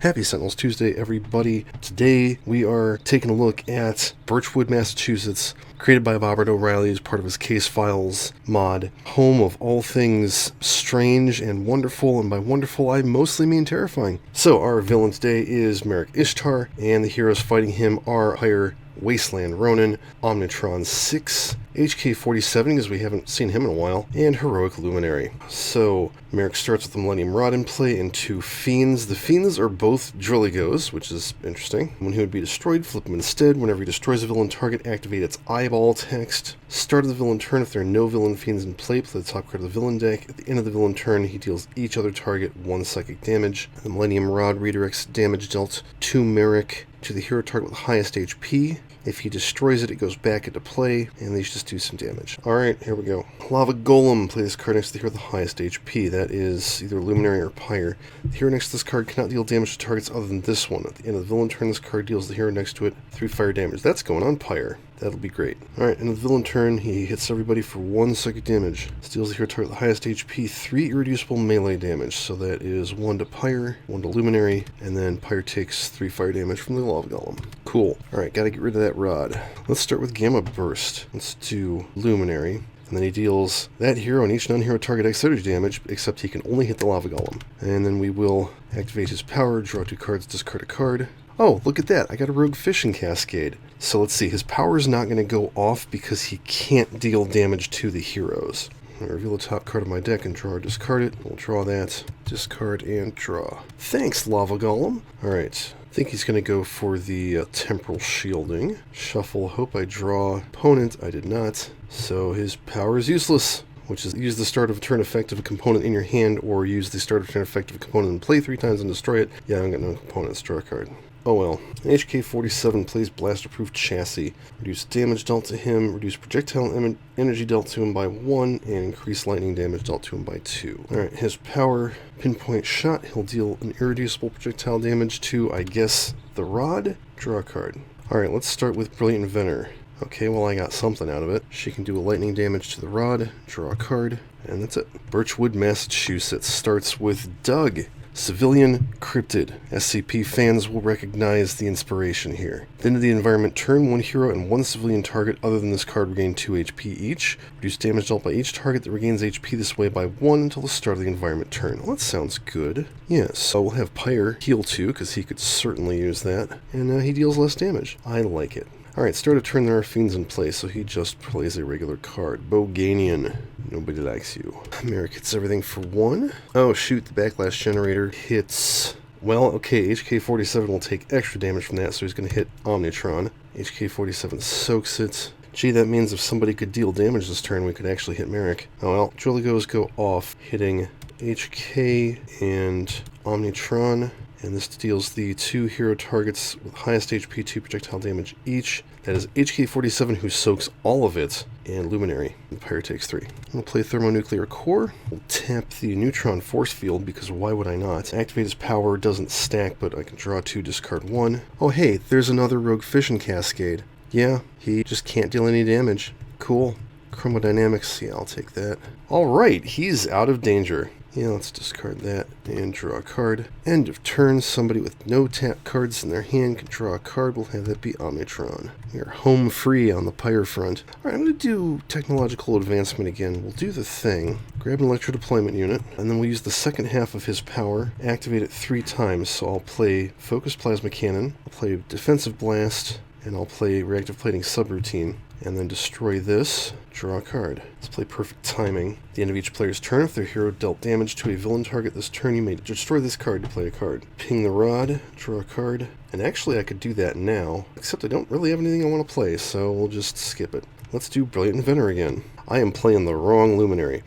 Happy Sentinels Tuesday, everybody. Today we are taking a look at Birchwood, Massachusetts, created by Robert O'Reilly as part of his Case Files mod, home of all things strange and wonderful, and by wonderful I mostly mean terrifying. So our villain today is Merrick Ishtar, and the heroes fighting him are Pyre, Wasteland Ronin, Omnitron 6, HK-47 because we haven't seen him in a while, and Heroic Luminary. So Merrick starts with the Millennium Rod in play and 2 Fiends. The Fiends are both Drilligos, which is interesting. When he would be destroyed, flip him instead. Whenever he destroys a villain target, activate its eyeball text. Start of the villain turn, if there are no villain Fiends in play, play the top card of the villain deck. At the end of the villain turn, he deals each other target 1 psychic damage. The Millennium Rod redirects damage dealt to Merrick to the hero target with the highest HP. If he destroys it, it goes back into play, and these just do some damage. Alright, here we go. Lava Golem. Play this card next to the hero with the highest HP. That is either Luminary or Pyre. The hero next to this card cannot deal damage to targets other than this one. At the end of the villain turn, this card deals the hero next to it 3 fire damage. That's going on Pyre. That'll be great. Alright, end of the villain turn, he hits everybody for 1 psychic damage. Steals the hero target with the highest HP, 3 irreducible melee damage. So that is 1 to Pyre, 1 to Luminary, and then Pyre takes 3 fire damage from the Lava Golem. Cool. Alright, gotta get rid of that rod. Let's start with Gamma Burst. Let's do Luminary. And then he deals that hero and each non-hero target X energy damage, except he can only hit the Lava Golem. And then we will activate his power, draw 2 cards, discard a card. Oh, look at that. I got a Rogue Fishing Cascade. So let's see. His power is not going to go off because he can't deal damage to the heroes. I reveal the top card of my deck and draw or discard it. We'll draw that, discard, and draw. Thanks, Lava Golem. Alright. I think he's going to go for the Temporal Shielding. Shuffle. Hope I draw opponent. I did not. So his power is useless, which is use the start of a turn effect of a component in your hand, or use the start of a turn effect of a component in play 3 times and destroy it. Yeah, I don't got no components. Draw a card. Oh well. HK-47 plays Blaster-Proof Chassis. Reduce damage dealt to him, reduce projectile energy dealt to him by 1, and increase lightning damage dealt to him by 2. Alright, his power, Pinpoint Shot. He'll deal an irreducible projectile damage to, I guess, the rod? Draw a card. Alright, let's start with Brilliant Inventor. Okay, well I got something out of it. She can do a lightning damage to the rod, draw a card, and that's it. Birchwood, Massachusetts starts with Doug. Civilian Cryptid. SCP fans will recognize the inspiration here. At the end of the environment turn, 1 hero and 1 civilian target other than this card regain 2 HP each. Reduce damage dealt by each target that regains HP this way by 1 until the start of the environment turn. Well, that sounds good. Yes, so we'll have Pyre heal 2, because he could certainly use that. And he deals less damage. I like it. Alright, start of turn, there are Fiends in play, so he just plays a regular card. Boganian. Nobody likes you. Merrick hits everything for 1. Oh shoot, the Backlash Generator hits... Well, okay, HK-47 will take extra damage from that, so he's going to hit Omnitron. HK-47 soaks it. Gee, that means if somebody could deal damage this turn, we could actually hit Merrick. Oh well, Drilligos go off, hitting HK and Omnitron. And this deals the 2 hero targets with highest HP 2 projectile damage each. That is HK-47, who soaks all of it, and Luminary. The Pyre takes 3. We'll play Thermonuclear Core. We'll tap the Neutron Force Field, because why would I not? Activate his power, doesn't stack, but I can draw 2, discard 1. Oh hey, there's another Rogue Fishing Cascade. Yeah, he just can't deal any damage. Cool. Chromodynamics, yeah, I'll take that. Alright, he's out of danger. Yeah, let's discard that and draw a card. End of turn, somebody with no tap cards in their hand can draw a card. We'll have that be Omnitron. We are home free on the Pyre front. Alright, I'm going to do Technological Advancement again. We'll do the thing. Grab an Electro Deployment Unit, and then we'll use the second half of his power, activate it 3 times. So I'll play Focused Plasma Cannon, I'll play Defensive Blast, and I'll play Reactive Plating Subroutine. And then destroy this, draw a card. Let's play Perfect Timing. At the end of each player's turn, if their hero dealt damage to a villain target this turn, you may destroy this card to play a card. Ping the rod, draw a card. And actually I could do that now, except I don't really have anything I want to play, so we'll just skip it. Let's do Brilliant Inventor again. I am playing the wrong Luminary.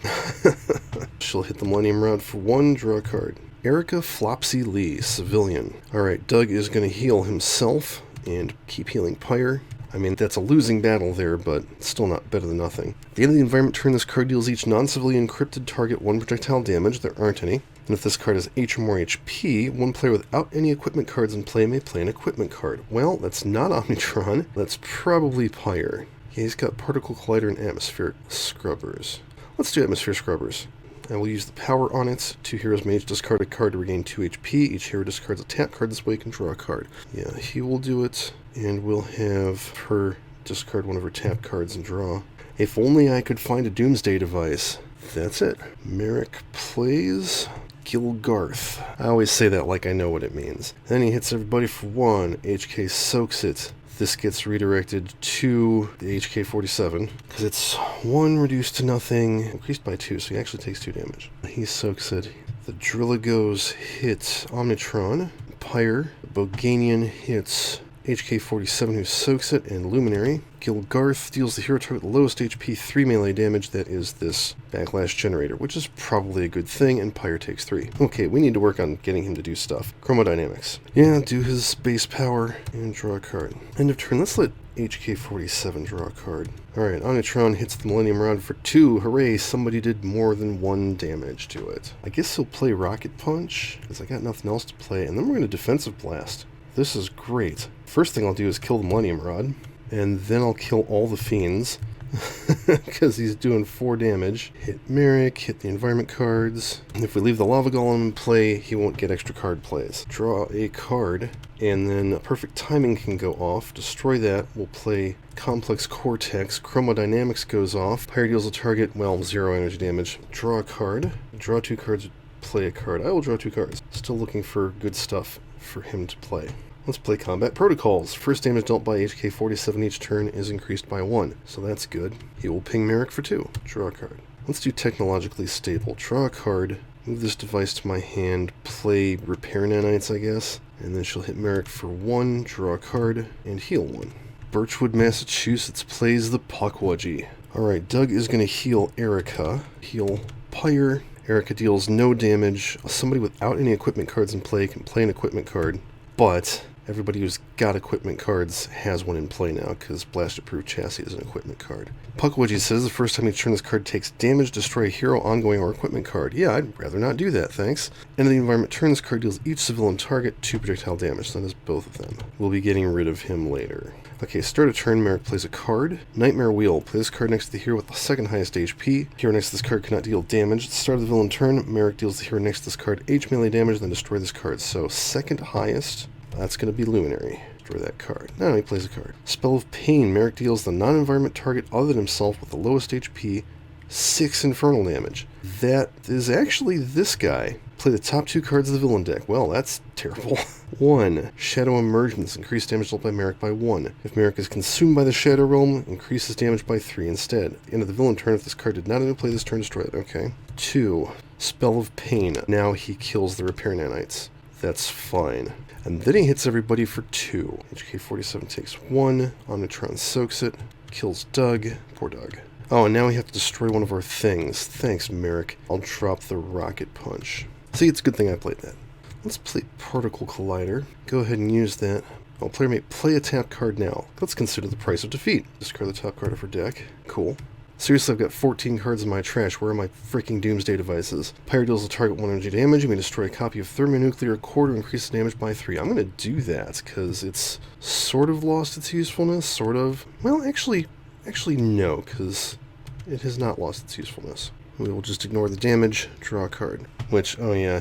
She'll hit the Millennium Rod for 1, draw a card. Erica Flopsy Lee, Civilian. Alright, Doug is going to heal himself and keep healing Pyre. I mean, that's a losing battle there, but still not better than nothing. At the end of the environment turn, this card deals each non-civilian cryptid target 1 projectile damage. There aren't any. And if this card has H or more HP, 1 player without any equipment cards in play may play an equipment card. Well, that's not Omnitron. That's probably Pyre. Yeah, he's got Particle Collider and Atmospheric Scrubbers. Let's do Atmospheric Scrubbers. I will use the power on it. 2 heroes may each discard a card to regain 2 HP. Each hero discards a tap card. This way you can draw a card. Yeah, he will do it, and we'll have her discard one of her tap cards and draw. If only I could find a Doomsday device. That's it. Merrick plays Gilgarth. I always say that like I know what it means. Then he hits everybody for 1. HK soaks it. This gets redirected to the HK-47, because it's 1 reduced to nothing, increased by 2, so he actually takes 2 damage. He soaks it. The Drillagos hits Omnitron. Pyre. The Boganian hits HK-47, who soaks it, and Luminary. Gilgarth deals the hero target the lowest HP 3 melee damage. That is this backlash generator, which is probably a good thing, and Pyre takes 3. Okay, we need to work on getting him to do stuff. Chromodynamics. Yeah, do his base power, and draw a card. End of turn. Let's let HK-47 draw a card. Alright, Omnitron hits the Millennium Rod for 2. Hooray, somebody did more than 1 damage to it. I guess he'll play Rocket Punch, because I got nothing else to play, and then we're going to Defensive Blast. This is great. First thing I'll do is kill the Millennium Rod, and then I'll kill all the Fiends, because he's doing 4 damage. Hit Merrick, hit the environment cards. If we leave the Lava Golem in play, he won't get extra card plays. Draw a card, and then Perfect Timing can go off. Destroy that. We'll play Complex Cortex. Chromodynamics goes off. Pyre deals a target, 0 energy damage. Draw a card. Draw 2 cards, play a card. I will draw 2 cards. Still looking for good stuff for him to play. Let's play Combat Protocols. First damage dealt by HK-47 each turn is increased by 1, so that's good. He will ping Merrick for 2. Draw a card. Let's do Technologically Stable. Draw a card, move this device to my hand, play Repair Nanites, I guess, and then she'll hit Merrick for 1, draw a card, and heal 1. Birchwood, Massachusetts plays the Puckwudgie. Alright, Doug is going to heal Erica. Heal Pyre. Erica deals no damage. Somebody without any equipment cards in play can play an equipment card, but everybody who's got equipment cards has one in play now, because Blast-Approved Chassis is an equipment card. Puckwudgie says the first time each turn this card takes damage, destroy a hero, ongoing, or equipment card. Yeah, I'd rather not do that, thanks. End of the environment turn, this card deals each civilian target 2 projectile damage, so that is both of them. We'll be getting rid of him later. Okay, start a turn, Merrick plays a card. Nightmare Wheel. Play this card next to the hero with the second highest HP. Hero next to this card cannot deal damage. At the start of the villain turn, Merrick deals the hero next to this card H melee damage, then destroy this card. So, second highest, that's going to be Luminary. Destroy that card. Now he plays a card. Spell of Pain. Merrick deals the non-environment target other than himself with the lowest HP 6 infernal damage. That is actually this guy. Play the top 2 cards of the villain deck. Well, that's terrible. 1. Shadow Emergence. Increase damage dealt by Merrick by 1. If Merrick is consumed by the Shadow Realm, increases damage by 3 instead. At the end of the villain turn, if this card did not play this turn, destroy it. Okay. 2. Spell of Pain. Now he kills the Repair Nanites. That's fine. And then he hits everybody for 2. HK-47 takes 1. Omnitron soaks it. Kills Doug. Poor Doug. Oh, and now we have to destroy one of our things. Thanks, Merrick. I'll drop the Rocket Punch. See, it's a good thing I played that. Let's play Particle Collider. Go ahead and use that. Oh, player may play a tap card now. Let's consider the price of defeat. Discard the top card of her deck. Cool. Seriously, I've got 14 cards in my trash. Where are my freaking Doomsday devices? Pyre deals a target 1 energy damage. You may destroy a copy of Thermonuclear Core to increase the damage by 3. I'm going to do that, because it's sort of lost its usefulness. Sort of. Well, actually no, because it has not lost its usefulness. We will just ignore the damage, draw a card. Which, oh yeah,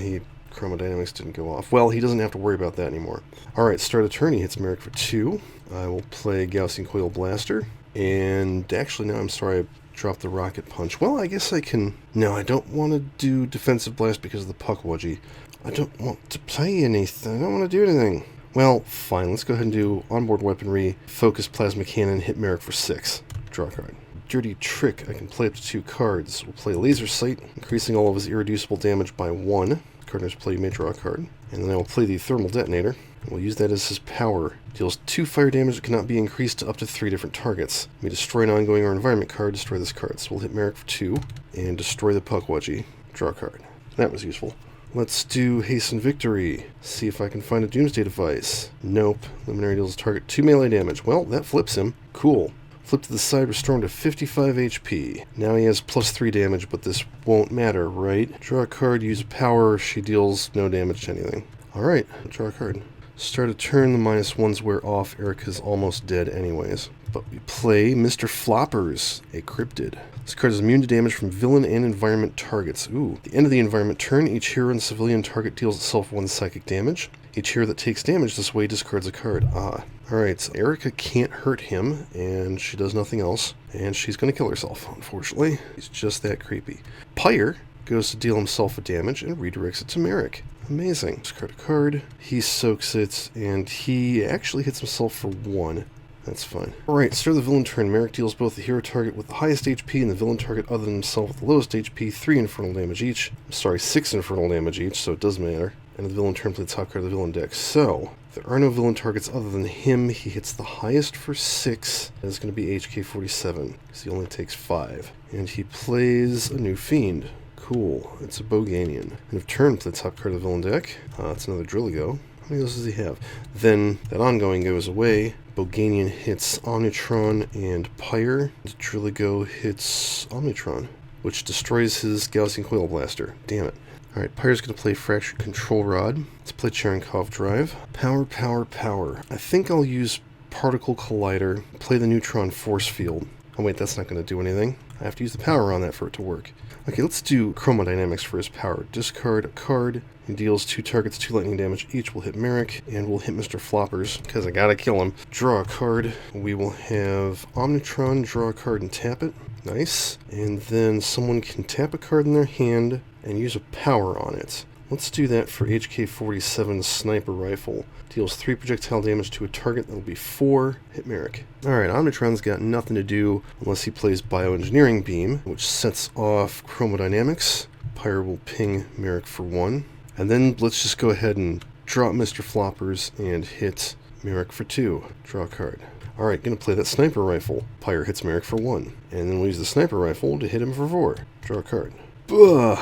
Chromodynamics didn't go off. Well, he doesn't have to worry about that anymore. Alright, start a turn. He hits Merrick for 2. I will play Gaussian Coil Blaster. And actually, now I'm sorry, I dropped the Rocket Punch. Well, I guess I can... No, I don't want to do Defensive Blast because of the Puckwudgie. I don't want to play anything. I don't want to do anything. Well, fine. Let's go ahead and do Onboard Weaponry, Focus Plasma Cannon, hit Merrick for 6. Draw a card. Dirty Trick. I can play up to 2 cards. We'll play Laser Sight, increasing all of his irreducible damage by 1. Cardinals play, you may draw a card. And then I will play the Thermal Detonator. We'll use that as his power. Deals 2 fire damage that cannot be increased to up to 3 different targets. You may destroy an ongoing or environment card, destroy this card. So we'll hit Merrick for 2, and destroy the Puckwudgie. Draw a card. That was useful. Let's do Hasten Victory. See if I can find a Doomsday device. Nope. Luminary deals target 2 melee damage. Well, that flips him. Cool. Flip to the side, restore him to 55 HP. Now he has plus 3 damage, but this won't matter, right? Draw a card, use a power. She deals no damage to anything. Alright, draw a card. Start a turn, the -1s wear off. Erica's almost dead anyways. But we play Mr. Floppers, a cryptid. This card is immune to damage from villain and environment targets. Ooh. At the end of the environment turn, each hero and civilian target deals itself 1 psychic damage. Each hero that takes damage this way discards a card. Ah. Alright, so Erica can't hurt him, and she does nothing else. And she's going to kill herself, unfortunately. He's just that creepy. Pyre goes to deal himself a damage and redirects it to Merrick. Amazing. Discard a card. He soaks it, and he actually hits himself for 1. That's fine. Alright, start of the villain turn. Merrick deals both the hero target with the highest HP and the villain target other than himself with the lowest HP 3 infernal damage each. I'm sorry, 6 infernal damage each, so it does matter. And the villain turn, play the top card of the villain deck. So, there are no villain targets other than him. He hits the highest for 6. That is going to be HK47, because he only takes 5. And he plays a new fiend. Cool. It's a Boganian. And if turn, play the top card of the villain deck. It's another Drilligo. How many of those does he have? Then that ongoing goes away. Boganian hits Omnitron and Pyre. Drilligo hits Omnitron, which destroys his Gaussian Coil Blaster. Damn it. Alright, Pyre's going to play Fractured Control Rod. Let's play Cherenkov Drive. Power, power, power. I think I'll use Particle Collider. Play the Neutron Force Field. Oh wait, that's not going to do anything. I have to use the power on that for it to work. Okay, let's do Chromodynamics for his power. Discard a card. He deals 2 targets 2 lightning damage each. We'll hit Merrick, and we'll hit Mr. Floppers, because I gotta kill him. Draw a card. We will have Omnitron draw a card and tap it. Nice. And then someone can tap a card in their hand and use a power on it. Let's do that for HK47 Sniper Rifle. Deals 3 projectile damage to a target. That'll be 4. Hit Merrick. Alright, Omnitron's got nothing to do unless he plays Bioengineering Beam, which sets off Chromodynamics. Pyre will ping Merrick for 1. And then let's just go ahead and drop Mr. Floppers and hit Merrick for 2. Draw a card. Alright, gonna play that Sniper Rifle. Pyre hits Merrick for 1. And then we'll use the Sniper Rifle to hit him for 4. Draw a card.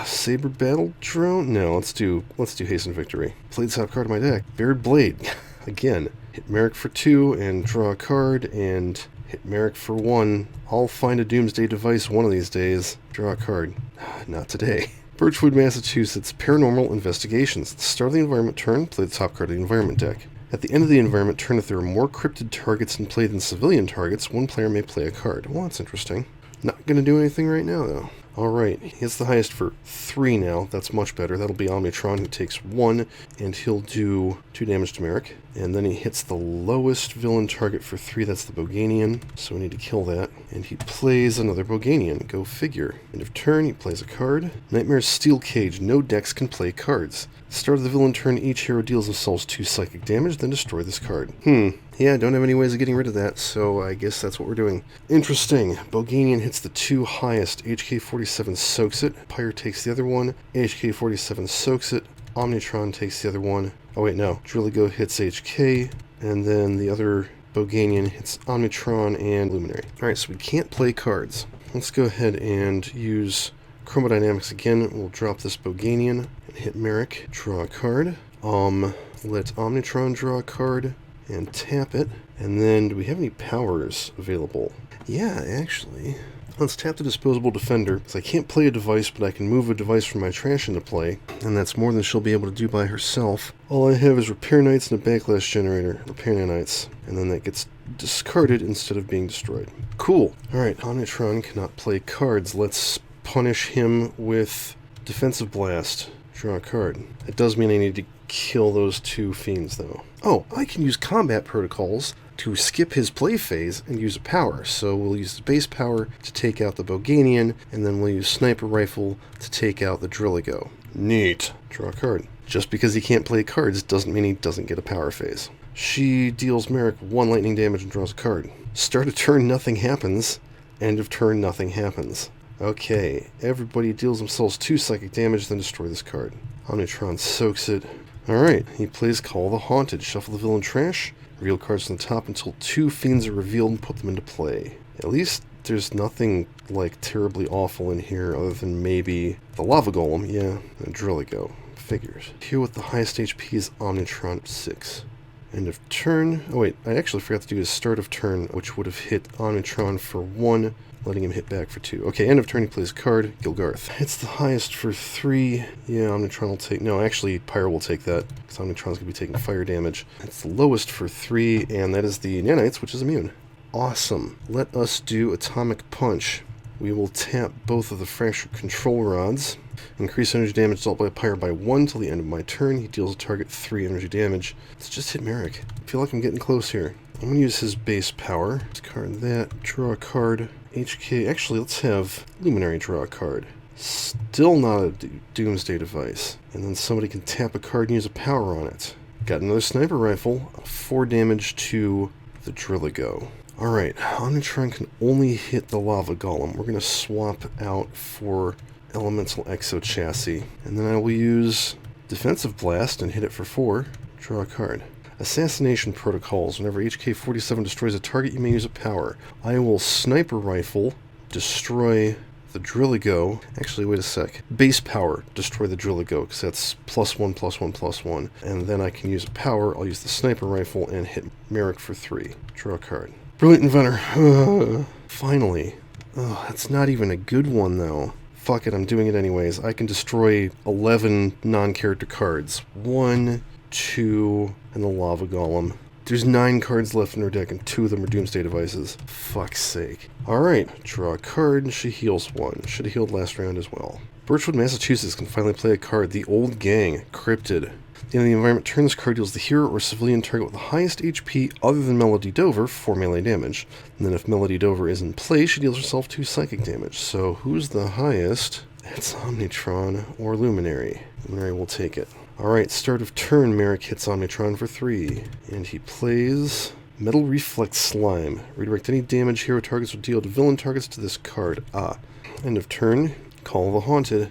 Saber Battle Drone? No, let's do Hasten Victory. Play the top card of my deck. Bared Blade. Again. Hit Merrick for 2 and draw a card and hit Merrick for 1. I'll find a Doomsday device one of these days. Draw a card. Not today. Birchwood, Massachusetts. Paranormal Investigations. At the start of the environment turn, play the top card of the environment deck. At the end of the environment turn, if there are more cryptid targets in play than civilian targets, one player may play a card. Well, that's interesting. Not going to do anything right now, though. Alright, he hits the highest for 3 now. That's much better. That'll be Omnitron, who takes 1, and he'll do 2 damage to Merrick. And then he hits the lowest villain target for 3. That's the Boganian, so we need to kill that. And he plays another Boganian. Go figure. End of turn, he plays a card. Nightmare's Steel Cage. No decks can play cards. Start of the villain turn, each hero deals themselves 2 psychic damage, then destroy this card. Yeah, don't have any ways of getting rid of that, so I guess that's what we're doing. Interesting. Boganian hits the 2 highest. HK47 soaks it. Pyre takes the other one. HK47 soaks it. Omnitron takes the other one. Oh wait, no. Drilligo hits HK, and then the other Boganian hits Omnitron and Luminary. Alright, so we can't play cards. Let's go ahead and use Chromodynamics again. We'll drop this Boganian and hit Merrick. Draw a card. Let Omnitron draw a card and tap it. And then, do we have any powers available? Yeah, actually. Let's tap the Disposable Defender, because I can't play a device, but I can move a device from my trash into play, and that's more than she'll be able to do by herself. All I have is Repair Knights and a Backlash Generator. Repair Knights. And then that gets discarded instead of being destroyed. Cool. Alright, Omnitron cannot play cards. Let's punish him with Defensive Blast. Draw a card. It does mean I need to kill those 2 fiends, though. Oh, I can use combat protocols to skip his play phase and use a power. So we'll use the base power to take out the Boganian, and then we'll use Sniper Rifle to take out the Drilligo. Neat. Draw a card. Just because he can't play cards doesn't mean he doesn't get a power phase. She deals Merrick 1 lightning damage and draws a card. Start of turn, nothing happens. End of turn, nothing happens. Okay, everybody deals themselves 2 psychic damage, then destroy this card. Omnitron soaks it. Alright, he plays Call the Haunted. Shuffle the villain trash. Reveal cards from the top until 2 fiends are revealed and put them into play. At least there's nothing, like, terribly awful in here other than maybe the Lava Golem, yeah, and Drilligo. Figures. Here with the highest HP is Omnitron 6. End of turn. Oh wait, I actually forgot to do his start of turn, which would have hit Omnitron for 1, letting him hit back for 2. Okay, end of turn, he plays a card, Gilgarth. It's the highest for 3. Yeah, Omnitron will take... No, actually, Pyre will take that, because Omnitron's going to be taking fire damage. It's the lowest for 3, and that is the Nanites, which is immune. Awesome. Let us do Atomic Punch. We will tap both of the Fractured Control Rods. Increase energy damage dealt by Pyre by 1 till the end of my turn. He deals a target 3 energy damage. Let's just hit Merrick. I feel like I'm getting close here. I'm going to use his base power. Discard that. Draw a card. HK. Actually, let's have Luminary draw a card. Still not a Doomsday device. And then somebody can tap a card and use a power on it. Got another Sniper Rifle. 4 damage to the Drilligo. Alright, Omnitron can only hit the Lava Golem. We're going to swap out for Elemental Exo Chassis. And then I will use Defensive Blast and hit it for 4. Draw a card. Assassination Protocols. Whenever HK-47 destroys a target, you may use a power. I will Sniper Rifle, destroy the Drilligo. Actually, wait a sec. Base power, destroy the Drilligo, because that's +1, +1, +1. And then I can use a power. I'll use the Sniper Rifle and hit Merrick for 3. Draw a card. Brilliant Inventor. Finally. Oh, that's not even a good one, though. Fuck it, I'm doing it anyways. I can destroy 11 non-character cards. 1, 2, and the Lava Golem. There's 9 cards left in her deck, and 2 of them are Doomsday devices. Fuck's sake. Alright, draw a card, she heals 1. Should have healed last round as well. Birchwood, Massachusetts can finally play a card. The Old Gang, Cryptid. At the end of the environment turn, this card deals the hero or civilian target with the highest HP other than Melody Dover 4 melee damage. And then if Melody Dover is in play, she deals herself 2 psychic damage. So who's the highest? It's Omnitron or Luminary. Luminary will take it. Alright, start of turn, Merrick hits Omnitron for 3. And he plays Metal Reflect Slime. Redirect any damage hero targets will deal to villain targets to this card. End of turn, Call the Haunted.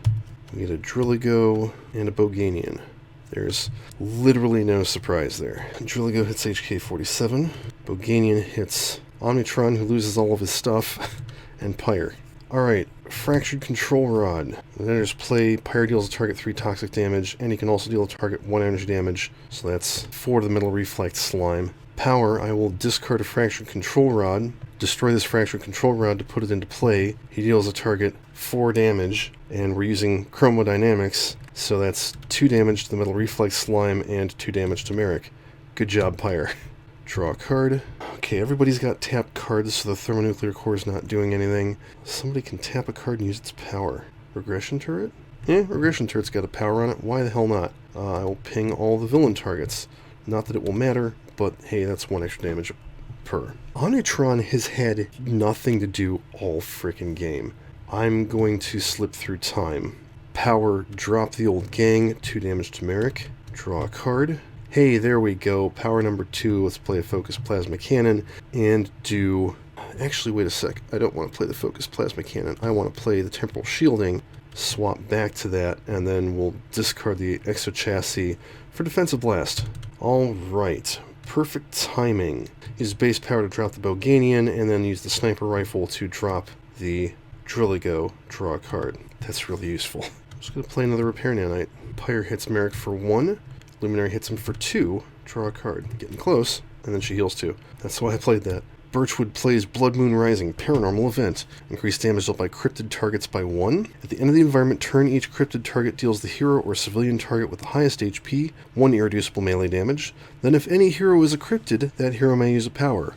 We get a Drilligo and a Boganian. There's literally no surprise there. Drilligo hits HK-47. Boganian hits Omnitron, who loses all of his stuff, and Pyre. Alright, Fractured Control Rod. Then there's play. Pyre deals a target 3 toxic damage, and he can also deal a target 1 energy damage, so that's 4 to the Metal Reflect Slime. Power, I will discard a Fractured Control Rod, destroy this Fractured Control Rod to put it into play. He deals a target 4 damage, and we're using Chromodynamics, so that's 2 damage to the Metal Reflex Slime and 2 damage to Merrick. Good job, Pyre. Draw a card. Okay, everybody's got tapped cards, so the Thermonuclear Core is not doing anything. Somebody can tap a card and use its power. Regression Turret? Regression Turret's got a power on it. Why the hell not? I will ping all the villain targets. Not that it will matter, but hey, that's 1 extra damage per. Omnitron has had nothing to do all frickin' game. I'm going to slip through time. Power, drop the Old Gang, 2 damage to Merrick. Draw a card. Hey, there we go. Power number 2. Let's play a Focus Plasma Cannon and do... Actually, wait a sec. I don't want to play the Focus Plasma Cannon. I want to play the Temporal Shielding, swap back to that, and then we'll discard the Exo Chassis for Defensive Blast. Alright. Perfect timing. Use base power to drop the Boganian, and then use the Sniper Rifle to drop the Drilligo. Draw a card. That's really useful. I'm just going to play another Repair Nanite. Pyre hits Merrick for 1. Luminary hits him for 2. Draw a card. Getting close. And then she heals 2. That's why I played that. Birchwood plays Blood Moon Rising. Paranormal event. Increase damage dealt by cryptid targets by 1. At the end of the environment turn, each cryptid target deals the hero or civilian target with the highest HP 1 irreducible melee damage. Then if any hero is a cryptid, that hero may use a power.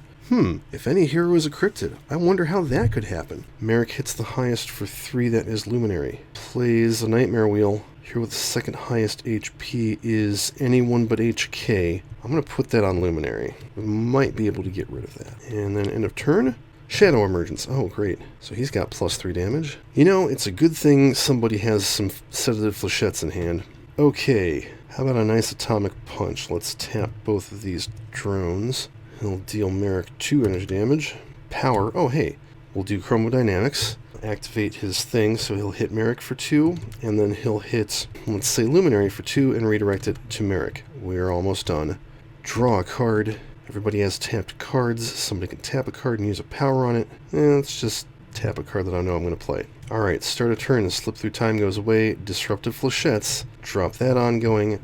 If any hero is a cryptid, I wonder how that could happen. Merrick hits the highest for 3, that is Luminary. Plays a Nightmare Wheel. Here with the second highest HP is anyone but HK. I'm going to put that on Luminary. We might be able to get rid of that. And then end of turn, Shadow Emergence. Oh, great. So he's got +3 damage. You know, it's a good thing somebody has some sedative flechettes in hand. Okay, how about a nice Atomic Punch? Let's tap both of these drones. He'll deal Merrick 2 energy damage. Power, oh hey, we'll do Chromodynamics. Activate his thing, so he'll hit Merrick for 2, and then he'll hit, let's say, Luminary for 2, and redirect it to Merrick. We're almost done. Draw a card. Everybody has tapped cards. Somebody can tap a card and use a power on it. Let's just tap a card that I know I'm going to play. Alright, start a turn, slip through time goes away, disruptive flechettes, drop that ongoing,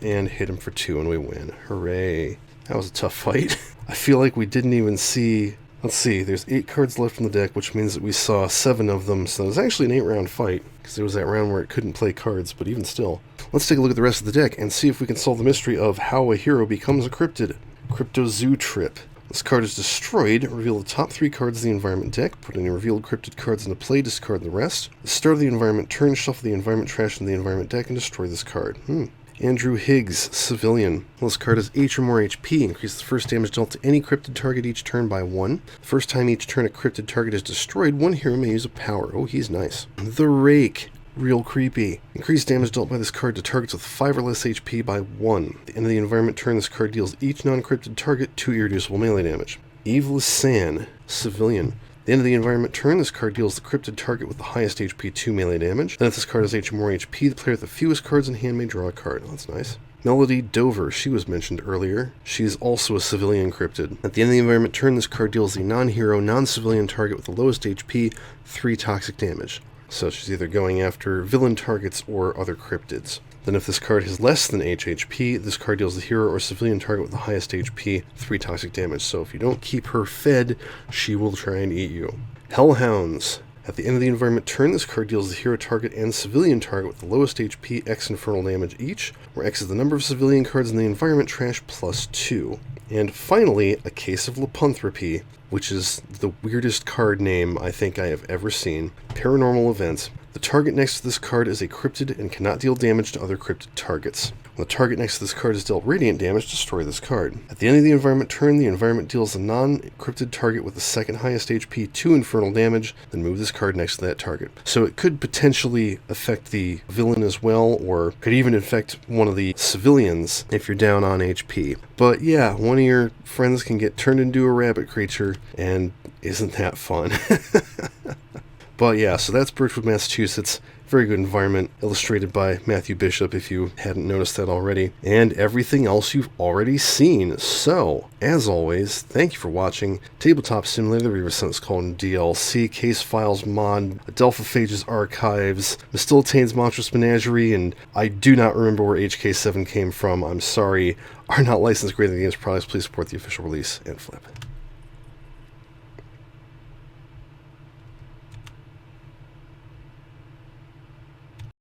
and hit him for 2 and we win. Hooray. That was a tough fight. I feel like we didn't even see... Let's see, there's 8 cards left in the deck, which means that we saw 7 of them, so it was actually an 8-round fight, because there was that round where it couldn't play cards, but even still. Let's take a look at the rest of the deck and see if we can solve the mystery of how a hero becomes a cryptid. Crypto Zoo Trip. This card is destroyed. Reveal the top 3 cards of the environment deck. Put any revealed cryptid cards into play. Discard the rest. At the start of the environment turn, shuffle the environment trash into the environment deck and destroy this card. Andrew Higgs, Civilian. Well, this card has H or more HP. Increase the first damage dealt to any cryptid target each turn by 1. First time each turn a cryptid target is destroyed, one hero may use a power. Oh, he's nice. The Rake. Real creepy. Increase damage dealt by this card to targets with 5 or less HP by 1. At the end of the environment turn, this card deals each non-cryptid target 2 irreducible melee damage. Evelyn San, Civilian. At the end of the environment turn, this card deals the cryptid target with the highest HP 2 melee damage. Then if this card has H or more HP, the player with the fewest cards in hand may draw a card. Oh, that's nice. Melody Dover, she was mentioned earlier. She is also a civilian cryptid. At the end of the environment turn, this card deals the non-hero, non-civilian target with the lowest HP 3 toxic damage. So she's either going after villain targets or other cryptids. Then if this card has less than HP, this card deals the hero or civilian target with the highest HP 3 toxic damage. So if you don't keep her fed, she will try and eat you. Hellhounds. At the end of the environment turn, this card deals the hero target and civilian target with the lowest HP X infernal damage each, where X is the number of civilian cards in the environment trash plus 2. And finally, a Case of Lycanthropy, which is the weirdest card name I think I have ever seen. Paranormal Events. The target next to this card is a cryptid and cannot deal damage to other cryptid targets. When the target next to this card is dealt radiant damage, destroy this card. At the end of the environment turn, the environment deals a non-cryptid target with the second highest HP 2 infernal damage, then move this card next to that target. So it could potentially affect the villain as well, or could even affect one of the civilians if you're down on HP. But yeah, one of your friends can get turned into a rabbit creature, and isn't that fun? But yeah, so that's Birchwood, Massachusetts. Very good environment, illustrated by Matthew Bishop, if you hadn't noticed that already, and everything else you've already seen. So, as always, thank you for watching. Tabletop Simulator, Reaver Sentinels Colon DLC, Case Files Mod, Adelphophage's Archives, Mestiltane's Monstrous Menagerie, and I do not remember where HK7 came from. I'm sorry. Are not licensed greater than games products. Please support the official release and flip.